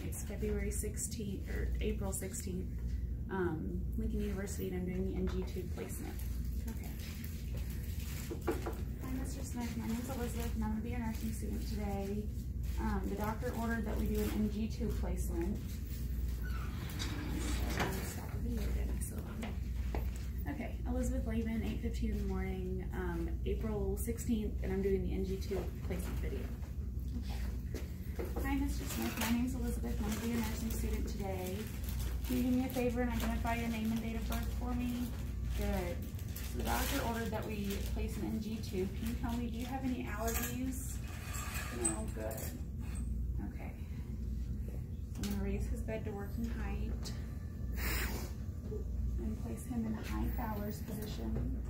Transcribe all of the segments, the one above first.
It's February 16th, or April 16th, Lincoln University, and I'm doing the NG tube placement. Okay. Hi, Mr. Smith. My name's Elizabeth, and I'm going to be a nursing student today. The doctor ordered that we do an NG tube placement. So I'm going to stop the video again. Okay, Elizabeth Laban, 8:15 in the morning, April 16th, and I'm doing the NG tube placement video. Okay. Hi, Mr. Smith. My name's Elizabeth, and I'm going to be a nursing student today. Can you do me a favor and identify your name and date of birth for me? Good. So the doctor ordered that we place an NG tube. Can you tell me, do you have any allergies? No, good. Okay. I'm going to raise his bed to working height and place him in a high Fowler's position.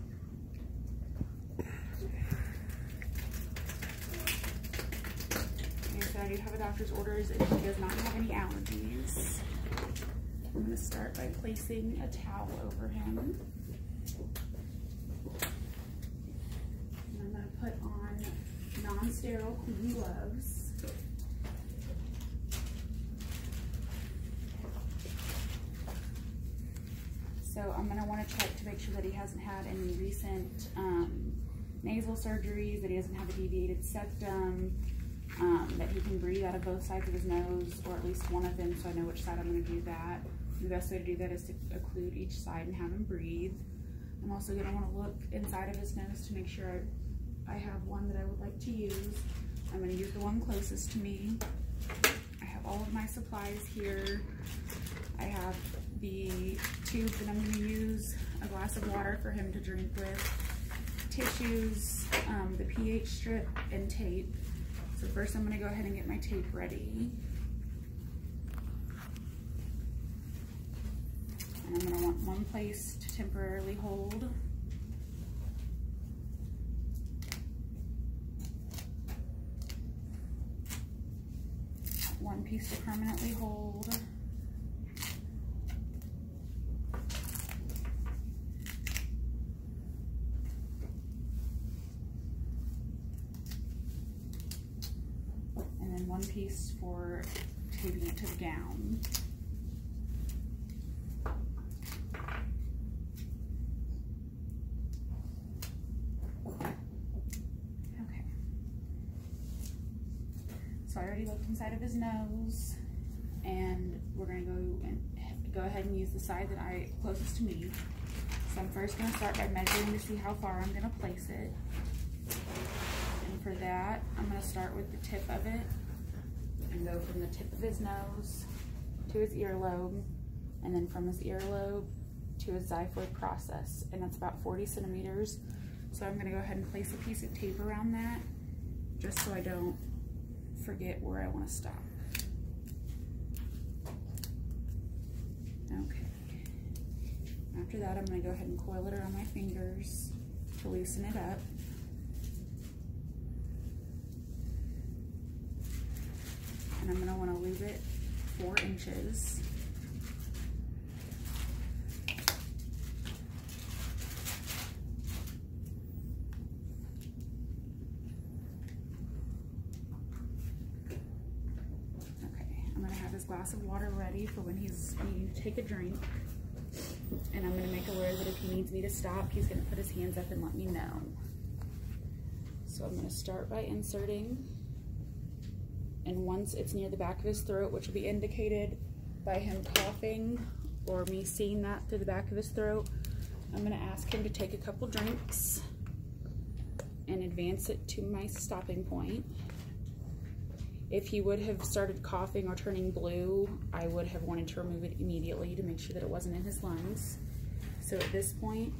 Okay, so I do have a doctor's orders and he does not have any allergies. I'm going to start by placing a towel over him. And I'm going to put on non-sterile clean gloves. So I'm going to want to check to make sure that he hasn't had any recent nasal surgeries, that he doesn't have a deviated septum, that he can breathe out of both sides of his nose, or at least one of them, so I know which side I'm going to do that. The best way to do that is to occlude each side and have him breathe. I'm also going to want to look inside of his nose to make sure I have one that I would like to use. I'm going to use the one closest to me. I have all of my supplies here. I have the tube that I'm going to use, a glass of water for him to drink with, tissues, the pH strip, and tape. So first I'm going to go ahead and get my tape ready. And I'm going to want one place to temporarily hold. One piece to permanently hold. And then one piece for taping it to the gown. Okay. So I already looked inside of his nose, and we're going to go ahead and use the side that I closest to me. So I'm first going to start by measuring to see how far I'm going to place it. And for that, I'm going to start with the tip of it and go from the tip of his nose to his earlobe, and then from his earlobe to his xiphoid process, and that's about 40 centimeters. So I'm going to go ahead and place a piece of tape around that, just so I don't forget where I want to stop. Okay. After that, I'm going to go ahead and coil it around my fingers to loosen it up. And I'm going to want to lube it 4 inches. Okay, I'm going to have his glass of water ready for when he's needing to take a drink. And I'm going to make aware that if he needs me to stop, he's going to put his hands up and let me know. So I'm going to start by inserting. And once it's near the back of his throat, which will be indicated by him coughing or me seeing that through the back of his throat, I'm going to ask him to take a couple drinks and advance it to my stopping point. If he would have started coughing or turning blue, I would have wanted to remove it immediately to make sure that it wasn't in his lungs. So at this point,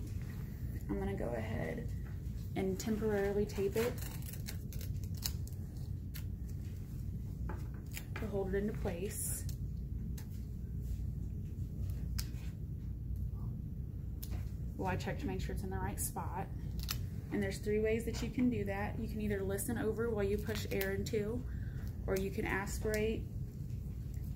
I'm going to go ahead and temporarily tape it to hold it into place. Well, I check to make sure it's in the right spot. And there's 3 ways that you can do that. You can either listen over while you push air into, or you can aspirate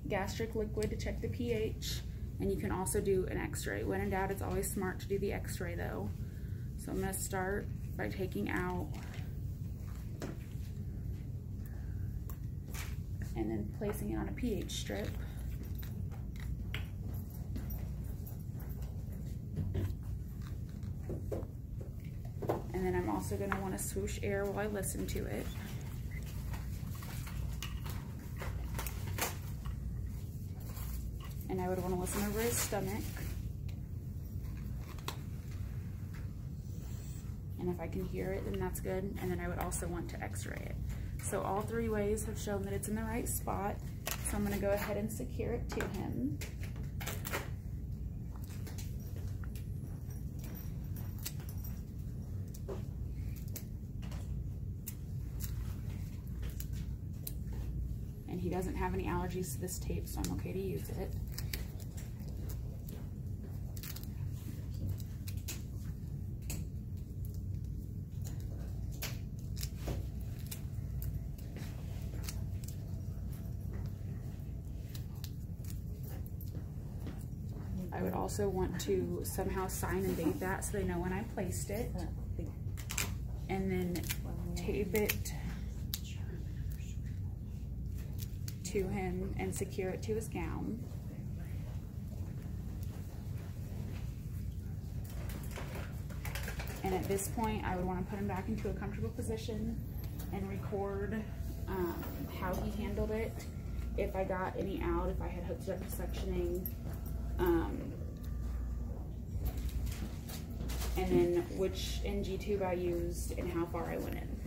gastric liquid to check the pH, and you can also do an x-ray. When in doubt, it's always smart to do the x-ray though. So I'm going to start by taking out and then placing it on a pH strip. And then I'm also going to want to swoosh air while I listen to it. And I would want to listen over his stomach. And if I can hear it, then that's good. And then I would also want to x-ray it. So all 3 ways have shown that it's in the right spot. So I'm going to go ahead and secure it to him. And he doesn't have any allergies to this tape, so I'm okay to use it. I would also want to somehow sign and date that so they know when I placed it. And then tape it to him and secure it to his gown. And at this point, I would want to put him back into a comfortable position and record how he handled it, if I got any out, if I had hooked it up to suctioning, and then which NG tube I used and how far I went in.